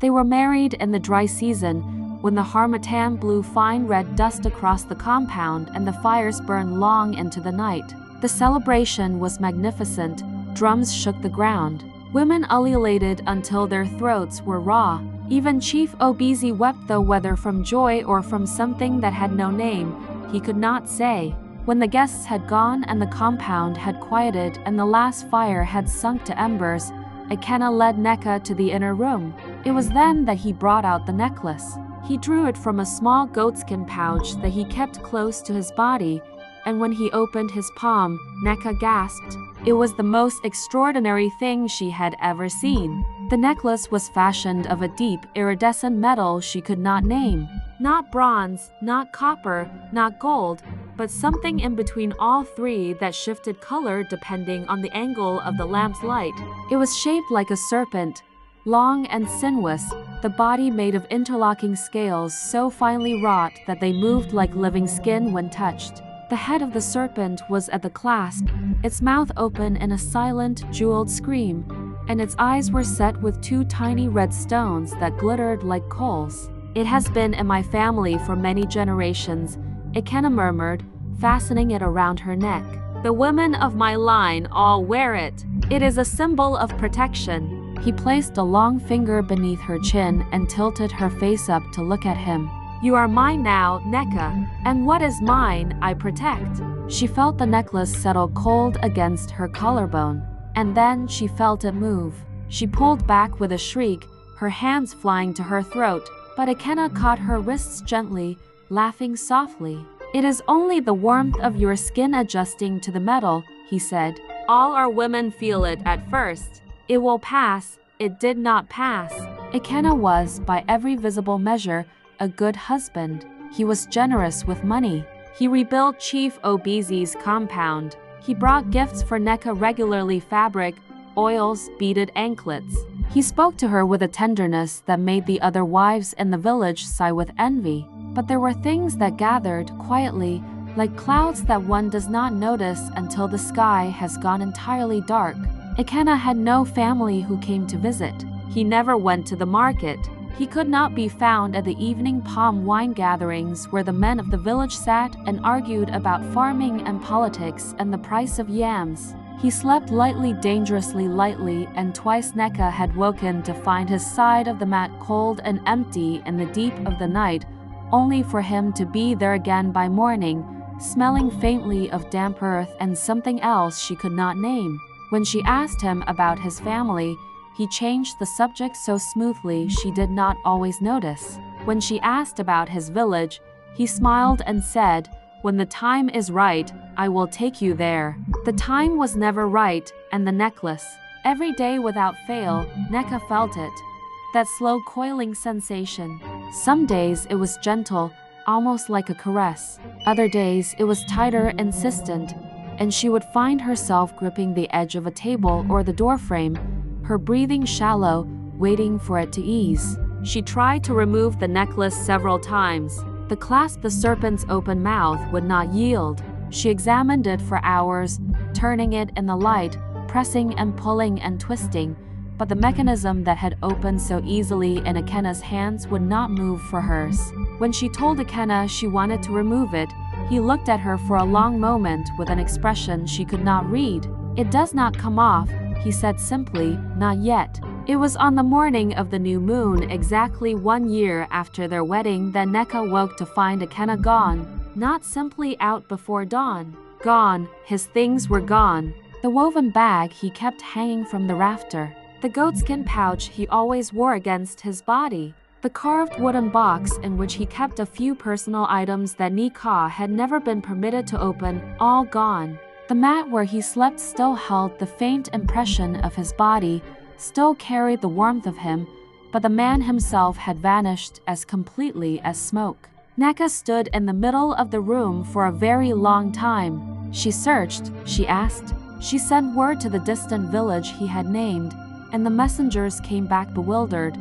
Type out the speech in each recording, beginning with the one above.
They were married in the dry season, when the harmattan blew fine red dust across the compound and the fires burned long into the night. The celebration was magnificent. Drums shook the ground. Women ululated until their throats were raw. Even Chief Obieze wept, though whether from joy or from something that had no name, he could not say. When the guests had gone and the compound had quieted and the last fire had sunk to embers, Ikenna led Nneka to the inner room. It was then that he brought out the necklace. He drew it from a small goatskin pouch that he kept close to his body, and when he opened his palm, Nneka gasped. It was the most extraordinary thing she had ever seen. The necklace was fashioned of a deep, iridescent metal she could not name. Not bronze, not copper, not gold, but something in between all three that shifted color depending on the angle of the lamp's light. It was shaped like a serpent, long and sinuous, the body made of interlocking scales so finely wrought that they moved like living skin when touched. The head of the serpent was at the clasp, its mouth open in a silent, jeweled scream, and its eyes were set with two tiny red stones that glittered like coals. It has been in my family for many generations, Ikenna murmured, fastening it around her neck. The women of my line all wear it. It is a symbol of protection. He placed a long finger beneath her chin and tilted her face up to look at him. You are mine now, Nneka, and what is mine, I protect. She felt the necklace settle cold against her collarbone, and then she felt it move. She pulled back with a shriek, her hands flying to her throat, but Ikenna caught her wrists gently, laughing softly. It is only the warmth of your skin adjusting to the metal, he said. All our women feel it at first. It will pass. It did not pass. Ikenna was, by every visible measure, a good husband. He was generous with money. He rebuilt Chief Obieze's compound. He brought gifts for Nneka regularly: fabric, oils, beaded anklets. He spoke to her with a tenderness that made the other wives in the village sigh with envy. But there were things that gathered quietly, like clouds that one does not notice until the sky has gone entirely dark. Ikenna had no family who came to visit. He never went to the market. He could not be found at the evening palm wine gatherings where the men of the village sat and argued about farming and politics and the price of yams. He slept lightly, dangerously lightly, and twice Nneka had woken to find his side of the mat cold and empty in the deep of the night, only for him to be there again by morning, smelling faintly of damp earth and something else she could not name. When she asked him about his family, he changed the subject so smoothly she did not always notice. When she asked about his village, he smiled and said, "When the time is right, I will take you there." The time was never right, and the necklace. Every day without fail, Nneka felt it. That slow coiling sensation. Some days it was gentle, almost like a caress. Other days it was tighter, insistent, and she would find herself gripping the edge of a table or the doorframe, her breathing shallow, waiting for it to ease. She tried to remove the necklace several times. The clasp, the serpent's open mouth, would not yield. She examined it for hours, turning it in the light, pressing and pulling and twisting, but the mechanism that had opened so easily in Ikenna's hands would not move for hers. When she told Ikenna she wanted to remove it, he looked at her for a long moment with an expression she could not read. "It does not come off," he said simply, "not yet." It was on the morning of the new moon, exactly 1 year after their wedding, that Nneka woke to find Ikenna gone. Not simply out before dawn. Gone, his things were gone. The woven bag he kept hanging from the rafter. The goatskin pouch he always wore against his body. The carved wooden box in which he kept a few personal items that Nneka had never been permitted to open, all gone. The mat where he slept still held the faint impression of his body, still carried the warmth of him, but the man himself had vanished as completely as smoke. Nneka stood in the middle of the room for a very long time. She searched, she asked. She sent word to the distant village he had named, and the messengers came back bewildered.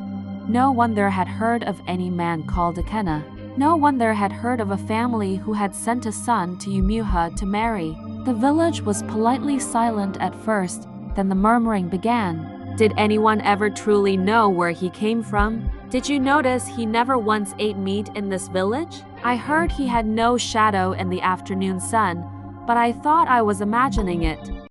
No one there had heard of any man called Ikenna. No one there had heard of a family who had sent a son to Umuha to marry. The village was politely silent at first, then the murmuring began. Did anyone ever truly know where he came from? Did you notice he never once ate meat in this village? I heard he had no shadow in the afternoon sun, but I thought I was imagining it.